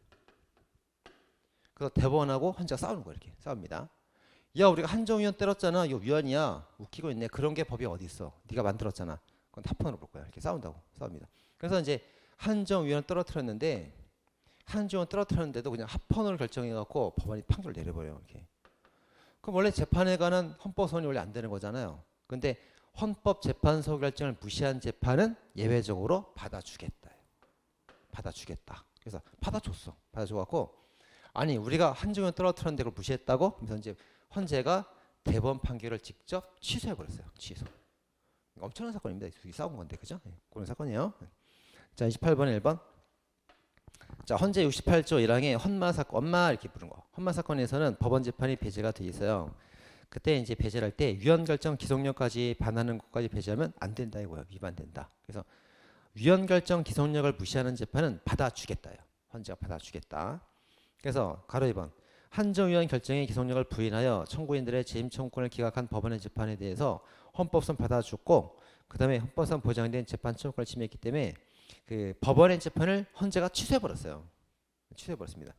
그래서 대법원하고 헌재가 싸우는 거예요. 이렇게 싸웁니다. 야 우리가 한정위원 때렸잖아. 이거 위헌이야. 웃기고 있네. 그런 게 법이 어디 있어. 네가 만들었잖아. 그건 합헌으로 볼 거야. 이렇게 싸운다고. 싸웁니다. 그래서 이제 한정위원을 떨어뜨렸는데 한정위원 떨어뜨렸는데도 그냥 합헌으로 결정해갖고 법원이 판결을 내려버려요. 이렇게. 그럼 원래 재판에 관한 헌법소원이 원래 안 되는 거잖아요. 근데 헌법재판소 결정을 무시한 재판은 예외적으로 받아주겠다. 받아주겠다. 그래서 받아줬어. 받아줘갖고 아니 우리가 한정위원 떨어뜨렸는데 그걸 무시했다고? 그래서 이제 헌재가 대법원 판결을 직접 취소해버렸어요. 취소. 엄청난 사건입니다. 이 싸운 건데 그죠? 네, 그런 사건이에요. 자 28번에 1번. 자 헌재 68조 1항에 헌마 사건, 엄마 이렇게 부른 거. 헌마 사건에서는 법원 재판이 배제가 돼 있어요. 그때 이제 배제를 할 때 위헌 결정 기속력까지 반하는 것까지 배제하면 안 된다 이거예요. 위반된다. 그래서 위헌 결정 기속력을 무시하는 재판은 받아주겠다요. 헌재가 받아주겠다. 그래서 가로 2번 한정위원 결정의 기속력을 부인하여 청구인들의 재임 청구권을 기각한 법원의 재판에 대해서 헌법상 받아줬고 그 다음에 헌법상 보장된 재판 청구권을 침해했기 때문에 그 법원의 재판을 헌재가 취소해버렸어요. 취소해버렸습니다.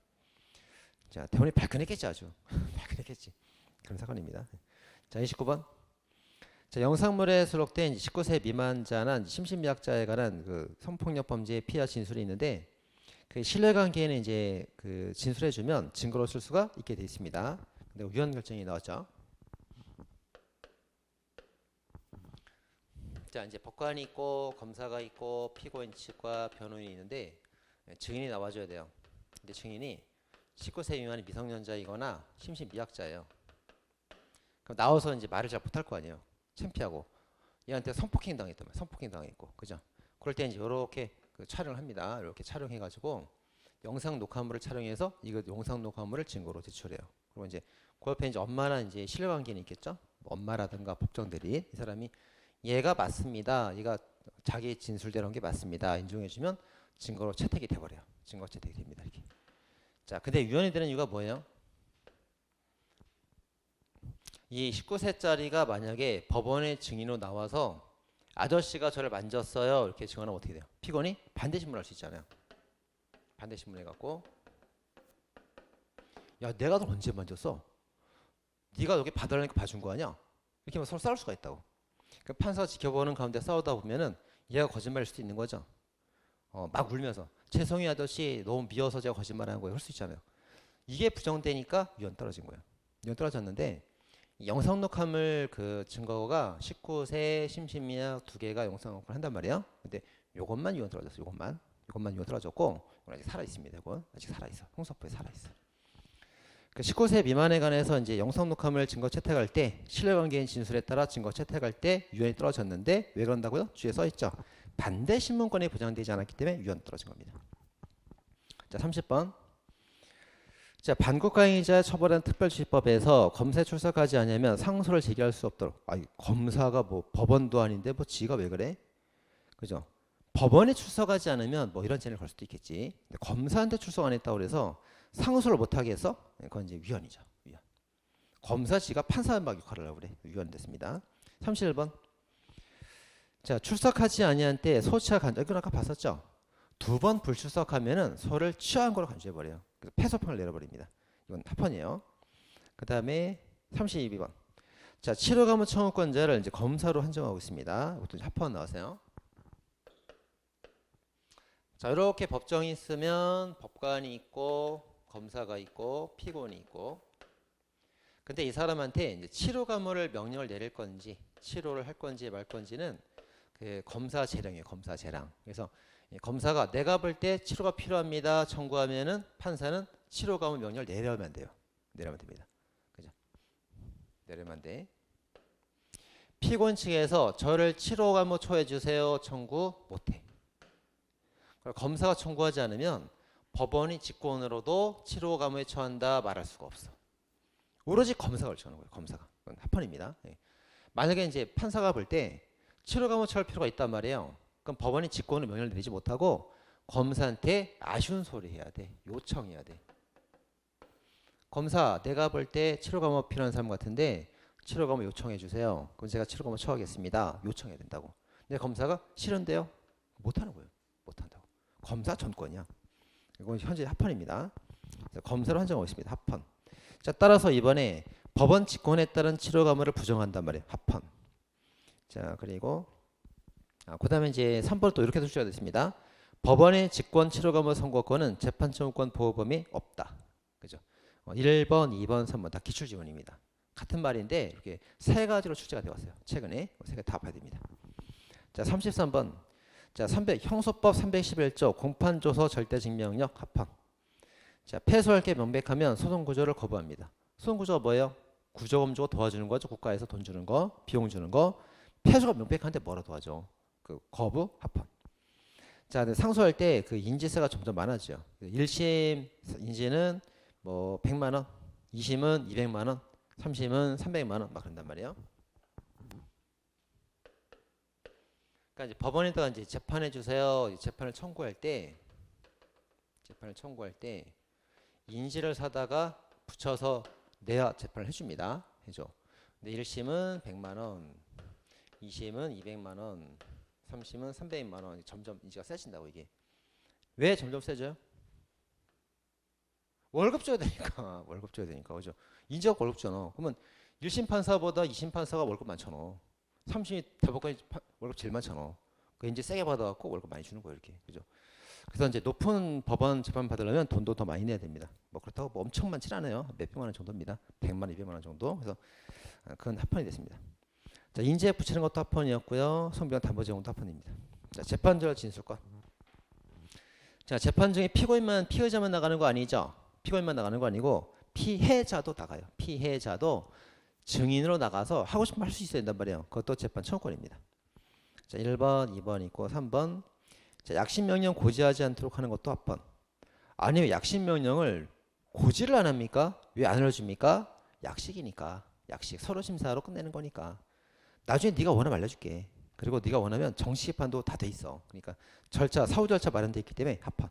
자 대법원이 발끈했겠지 아주. 발끈했겠지. 그런 사건입니다. 자 29번. 자 영상물에 수록된 19세 미만자나 심신미약자에 관한 그 성폭력 범죄의 피의자 진술이 있는데 그 신뢰관계에는 이제 그 진술해주면 증거로 쓸 수가 있게 돼 있습니다. 근데 위헌 결정이 나왔죠. 자 이제 법관이 있고 검사가 있고 피고인 측과 변호인이 있는데 증인이 나와줘야 돼요. 근데 증인이 19세 미만의 미성년자이거나 심신미약자예요. 그럼 나와서 이제 말을 잘 못할 거 아니에요. 창피하고 얘한테 성폭행 당했단 말이에요. 성폭행 당했고 그죠? 그럴 때 이제 이렇게 그 촬영을 합니다. 이렇게 촬영해가지고 영상 녹화물을 촬영해서 이거 영상 녹화물을 증거로 제출해요. 그리고 이제 그 옆에 이제 엄마나 이제 신뢰관계는 있겠죠. 엄마라든가 법정들이 이 사람이 얘가 맞습니다. 얘가 자기 진술대로 한 게 맞습니다. 인정해주면 증거로 채택이 돼버려요. 증거 채택이 됩니다. 이렇게. 자, 근데 위헌이 되는 이유가 뭐예요? 이 19세짜리가 만약에 법원의 증인으로 나와서 아저씨가 저를 만졌어요. 이렇게 증언하면 어떻게 돼요? 피고인이 반대 신문할 수 있잖아요. 반대 신문해갖고 야 내가 너 언제 만졌어? 네가 여기 봐달라니까 봐준 거 아니야? 이렇게 하면 서로 싸울 수가 있다고. 그 판사가 지켜보는 가운데 싸우다 보면은 얘가 거짓말일 수도 있는 거죠. 막 울면서 최성희 아저씨 너무 미워서 제가 거짓말하는 거예요. 할 수 있잖아요. 이게 부정되니까 위헌 떨어진 거예요. 위헌 떨어졌는데 영상 녹화물 그 증거가 19세 심신미약 두 개가 영상 녹화를 한단 말이에요. 근데 요것만 위헌 떨어졌어. 요것만 위헌 떨어졌고 이건 아직 살아 있습니다. 이건 아직 살아 있어. 형사법에 살아 있어. 그 19세 미만에 관해서 이제 영상 녹화물 증거 채택할 때 신뢰관계인 진술에 따라 증거 채택할 때 위헌이 떨어졌는데 왜 그런다고요? 주에 써 있죠. 반대 신문권이 보장되지 않았기 때문에 위헌 떨어진 겁니다. 자 30번. 자 반국가행위자 처벌한 특별처벌법에서 검사에 출석하지 않으면 상소를 제기할 수 없도록. 검사가 뭐 법원도 아닌데 뭐 지가 왜 그래? 그죠? 법원에 출석하지 않으면 뭐 이런 죄를 걸 수도 있겠지. 근데 검사한테 출석 안 했다고 그래서 상소를 못하게 해서 그건 이제 위헌이죠. 위헌. 검사 지가 판사 막 역할을 하고 그래. 위헌됐습니다. 31번. 자 출석하지 아니한 때 소치하 간접. 이건 아까 봤었죠. 두 번 불출석하면은 소를 취하한 거로 간주해버려요. 그래서 패소판을 내려버립니다. 이건 합헌이에요. 그 다음에 32번. 자 치료감호 청구권자를 이제 검사로 한정하고 있습니다. 이것도 합헌 나오세요. 자 이렇게 법정이 있으면 법관이 있고 검사가 있고 피고인이 있고. 근데 이 사람한테 이제 치료감호를 명령을 내릴 건지 치료를 할 건지 말 건지는 그 검사 재량이에요. 검사 재량. 그래서 검사가 내가 볼 때 치료가 필요합니다. 청구하면은 판사는 치료감호 명령을 내려면 돼요. 내려면 됩니다. 그죠? 내려면 돼. 피고인 측에서 저를 치료감호 처해 주세요. 청구 못해. 검사가 청구하지 않으면 법원이 직권으로도 치료감호에 처한다 말할 수가 없어. 오로지 검사가 결정하는 거예요. 검사가. 그건 합헌입니다. 만약에 이제 판사가 볼 때 치료감호 처할 필요가 있단 말이에요. 그럼 법원이 직권으로 명령을 내리지 못하고 검사한테 아쉬운 소리 해야 돼. 요청해야 돼. 검사 내가 볼 때 치료 감호 필요한 사람 같은데 치료 감호 요청해 주세요. 그럼 제가 치료 감호 처하겠습니다. 요청해야 된다고. 근데 검사가 싫은데요? 못 하는 거예요. 못 한다고. 검사 전권이야. 이건 현재 합헌입니다. 검사로 한정하고 있습니다. 합헌. 자, 따라서 이번에 법원 직권에 따른 치료 감호를 부정한단 말이에요. 합헌. 자, 그리고 그다음에 이제 3번 또 이렇게 수시가 됐습니다. 법원의 직권 치료 감호 선고권은 재판 청구권 보호 범위 없다. 그죠? 1번, 2번, 3번 다 기출 지원입니다. 같은 말인데 이렇게 세 가지로 출제가 되어 왔어요. 최근에 세 개 다 봐야 됩니다. 자, 33번. 자, 형소법 311조 공판조서 절대증명력 합헌. 자, 패소할 게 명백하면 소송 구조를 거부합니다. 소송 구조가 뭐예요? 구조금 주고 도와주는 거죠. 국가에서 돈 주는 거, 비용 주는 거. 패소가 명백한데 뭐라 도와줘? 그 거부 합헌. 자, 상소할 때 그 인지세가 점점 많아지죠. 1심 인지는 뭐 100만 원, 2심은 200만 원, 3심은 300만 원 막 그런단 말이에요. 그러니까 이제 법원에다가 이제 재판해 주세요. 재판을 청구할 때 인지를 사다가 붙여서 내야 재판을 해줍니다. 해줘. 근데 1심은 100만 원, 2심은 200만 원, 3심은 300만 원. 점점 인지가 세진다고 이게. 왜 점점 세져요? 월급 줘야 되니까. 월급 줘야 되니까. 그죠? 인지가 월급 잖아. 그러면 1심 판사보다 2심 판사가 월급 많잖아. 3심이 대법관이 월급 제일 많잖아. 그 인지 세게 받아갖고 월급 많이 주는 거예요. 이렇게. 그죠? 그래서 이제 높은 법원 재판 받으려면 돈도 더 많이 내야 됩니다. 뭐 그렇다고 뭐 엄청 많진 않아요. 몇백만 원 정도입니다. 100만 원, 200만 원 정도. 그래서 그건 합헌이 됐습니다. 자, 인지에 붙이는 것도 합헌이었고요. 성비용 담보 제공도 합헌입니다. 자, 재판절 진술권. 자, 재판 중에 피의자만 나가는 거 아니죠? 피고인만 나가는 거 아니고 피해자도 나가요. 피해자도 증인으로 나가서 하고 싶으면 할 수 있어야 된단 말이에요. 그것도 재판 청구권입니다. 자, 1번, 2번 있고 3번. 자, 약식 명령 고지하지 않도록 하는 것도 합헌. 아니면 약식 명령을 고지를 안 합니까? 왜 안 알려줍니까? 약식이니까. 약식 서로 심사로 끝내는 거니까. 나중에 네가 원하면 알려줄게. 그리고 네가 원하면 정식 재판도 다 돼 있어. 그러니까 사후 절차 마련돼 있기 때문에 합헌.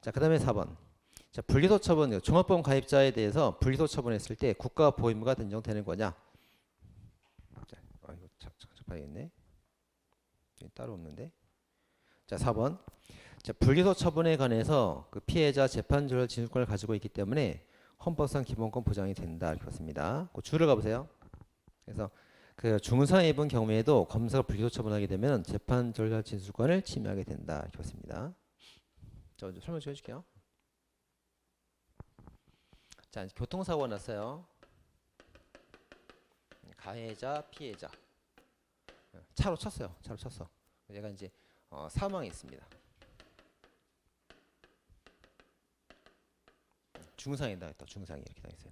자, 그다음에 4번. 자, 불기소 처분, 종합보험 가입자에 대해서 불기소 처분했을 때 국가 보호 의무가 인정되는 거냐? 자, 이거 찾아봐야겠네. 따로 없는데. 자, 4번. 자, 불기소 처분에 관해서 그 피해자 재판 조율 진술권을 가지고 있기 때문에 헌법상 기본권 보장이 된다 이렇게 봤습니다. 그 줄을 가보세요. 그래서 그 중상해 입은 경우에도 검사가 불기소 처분하게 되면 재판 조율 진술권을 침해하게 된다 이렇게 봤습니다. 저 설명 좀 해줄게요. 자, 교통사고가 났어요. 가해자, 피해자. 차로 쳤어요. 차로 쳤어. 얘가 이제 사망했습니다. 중상이 당했다. 중상이 이렇게 당했어요.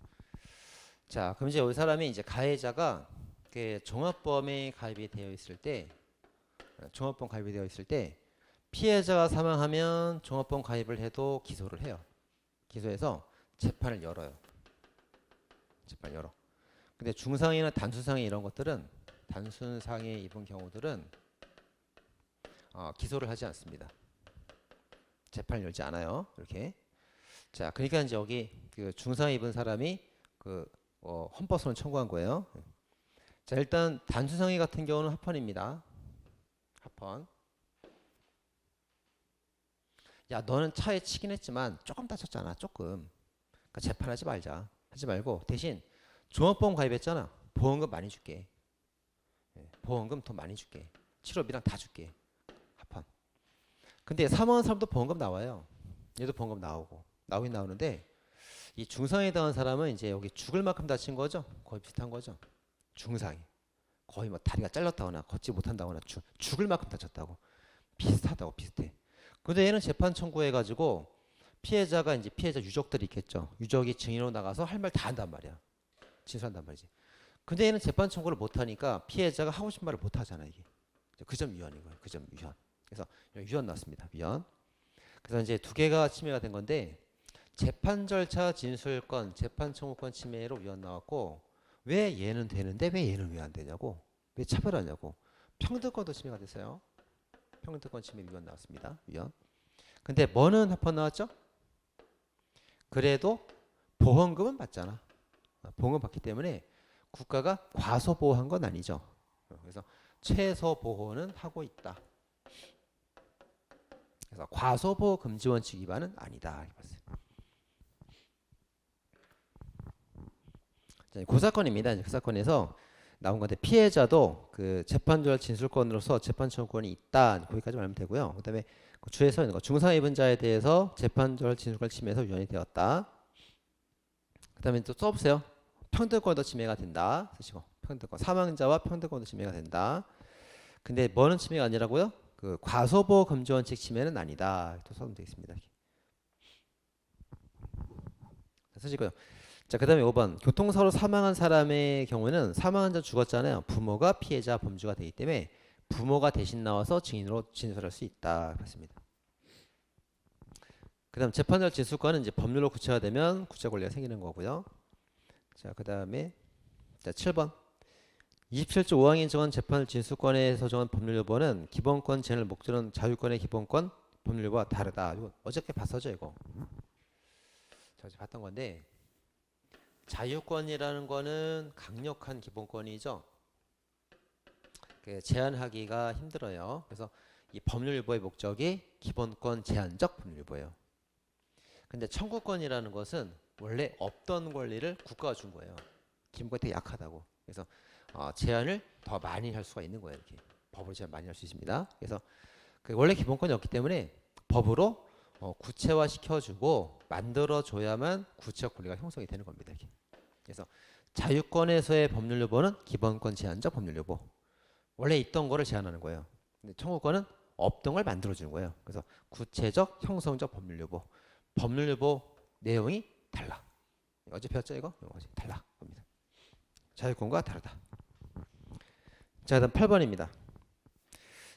자, 그럼 이제 이 사람이 이제 가해자가 그 종합보험에 가입이 되어 있을 때, 종합보험 가입이 되어 있을 때 피해자가 사망하면 종합보험 가입을 해도 기소를 해요. 기소해서 재판을 열어요. 재판 열어. 근데 중상이나 단순상해 이런 것들은 단순상해 입은 경우들은 기소를 하지 않습니다. 재판을 열지 않아요. 이렇게. 자, 그러니까 이제 여기 그 중상해 입은 사람이 그 헌법소원 청구한 거예요. 자, 일단 단순상해 같은 경우는 합헌입니다. 합헌. 야, 너는 차에 치긴 했지만 조금 다쳤잖아. 조금. 그러니까 재판하지 말자. 하지 말고 대신 종합보험 가입했잖아. 보험금 많이 줄게. 보험금 더 많이 줄게. 치료비랑 다 줄게. 합헌. 근데 사망한 사람도 보험금 나와요. 얘도 보험금 나오긴 나오는데 이 중상에 당한 사람은 이제 여기 죽을 만큼 다친 거죠. 거의 비슷한 거죠. 중상이 거의 뭐 다리가 잘렸다거나 걷지 못한다거나 죽을 만큼 다쳤다고. 비슷해. 근데 얘는 재판 청구해가지고 피해자가 이제 피해자 유족들이 있겠죠. 유족이 증인으로 나가서 할 말 다 한단 말이야. 진술한단 말이지. 근데 얘는 재판 청구를 못하니까 피해자가 하고 싶은 말을 못하잖아 이게. 그 점 위헌인 거예요. 그 점 위헌. 그래서 위헌 났습니다. 위헌. 그래서 이제 두 개가 침해가 된 건데 재판 절차 진술권, 재판 청구권 침해로 위헌 나왔고 왜 얘는 되는데 왜 얘는 왜 안 되냐고. 왜 차별하냐고. 평등권도 침해가 됐어요. 평등권 침해 위헌 나왔습니다. 위헌. 근데 뭐는 합헌 나왔죠? 그래도 보험금은 받잖아. 보험금 받기 때문에 국가가 과소보호한 건 아니죠. 그래서 최소 보호는 하고 있다. 그래서 과소보호 금지 원칙 위반은 아니다. 그 사건입니다. 그 사건에서 나온 건데 피해자도 그 재판조할 진술권으로서 재판 청구권이 있다. 거기까지만 알면 되고요. 그다음에 그 주에서 있는 거 중상 입은자에 대해서 재판조할 진술권을 침해해서 위헌이 되었다. 그다음에 또 써보세요. 평등권도 침해가 된다. 쓰시고 평등권 사망자와 평등권도 침해가 된다. 근데 뭐는 침해가 아니라고요? 그 과소보호 금지 원칙 침해는 아니다. 또 써면 되겠습니다. 쓰시고요. 자, 그 다음에 5번 교통사고로 사망한 사람의 경우는 사망한 자 죽었잖아요. 부모가 피해자 범주가 되기 때문에 부모가 대신 나와서 증인으로 진술할 수 있다. 그렇습니다. 그 다음 재판할 진술권은 이제 법률로 구체화되면 구체 권리가 생기는 거고요. 자, 그 다음에 7번 27조 5항에 정한 재판을 진술권에서 정한 법률 여부는 기본권 제한을 목적으로 자유권의 기본권 법률 여부와 다르다. 이거 어저께 봤었죠 이거. 자, 어제 봤던 건데 자유권이라는 거는 강력한 기본권이죠. 제한하기가 힘들어요. 그래서 이 법률유보의 목적이 기본권 제한적 법률유보예요. 근데 청구권이라는 것은 원래 없던 권리를 국가가 준 거예요. 기본권이 되게 약하다고. 그래서 제한을 더 많이 할 수가 있는 거예요. 이렇게 법으로 제한 많이 할 수 있습니다. 그래서 원래 기본권이 없기 때문에 법으로 구체화 시켜주고 만들어줘야만 구체적 권리가 형성이 되는 겁니다. 이렇게. 그래서 자유권에서의 법률 여부는 기본권 제한적 법률 여부. 원래 있던 거를 제한하는 거예요. 근데 청구권은 없던 걸 만들어주는 거예요. 그래서 구체적 형성적 법률 여부. 법률 여부 내용이 달라. 어제 배웠죠 이거? 달라 겁니다. 자유권과 다르다. 자, 그다음 8번입니다.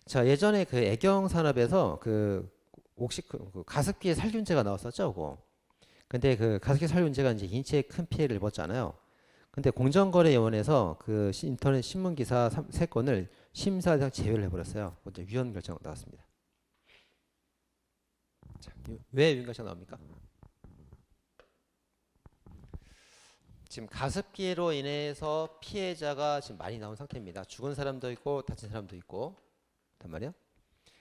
자, 예전에 그 애경 산업에서 그 혹시 그 가습기에 살균제가 나왔었죠, 그거. 근데 그 가습기 살균제가 이제 인체에 큰 피해를 입었잖아요. 근데 공정거래위원회에서 그 인터넷 신문 기사 3건을 심사 대상 제외를 해버렸어요. 먼저 위헌 결정 나왔습니다. 자, 왜 위헌 결정 나옵니까? 지금 가습기로 인해서 피해자가 지금 많이 나온 상태입니다. 죽은 사람도 있고 다친 사람도 있고, 단 말이야.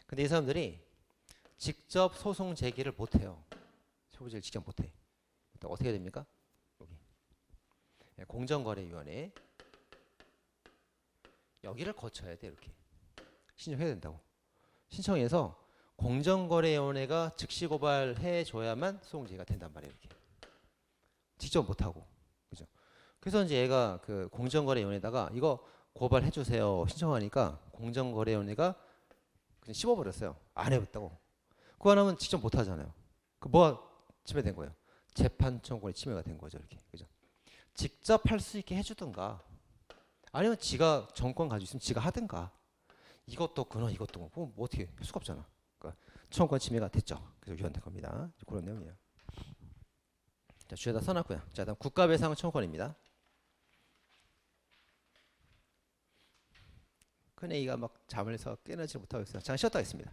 근데 이 사람들이 직접 소송 제기를 못해요. 소부제를 직접 못해. 어떻게 됩니까? 여기 공정거래위원회 여기를 거쳐야 돼. 이렇게 신청해야 된다고. 신청해서 공정거래위원회가 즉시 고발해 줘야만 소송 제기가 된단 말이에요. 이렇게 직접 못하고, 그죠? 그래서 이제 얘가 그 공정거래위원회에다가 이거 고발해 주세요 신청하니까 공정거래위원회가 그냥 씹어버렸어요. 안 해봤다고. 그거 안 하면 직접 못 하잖아요. 그 뭐가 침해된 거예요? 재판 청구권이 침해가 된 거죠. 이렇게. 그죠? 직접 할 수 있게 해주든가 아니면 지가 정권 가지고 있으면 지가 하든가. 이것도 그거 이것도 뭐 어떻게 할 수가 없잖아. 그러니까 청구권 침해가 됐죠. 그래서 위헌된 겁니다. 그런 내용이에요. 자, 주에다 써놨고요. 자, 다음 국가배상 청구권입니다. 큰애기가 막 잠을 해서 깨어나지 못하고 있어요. 잠깐 쉬었다 하겠습니다.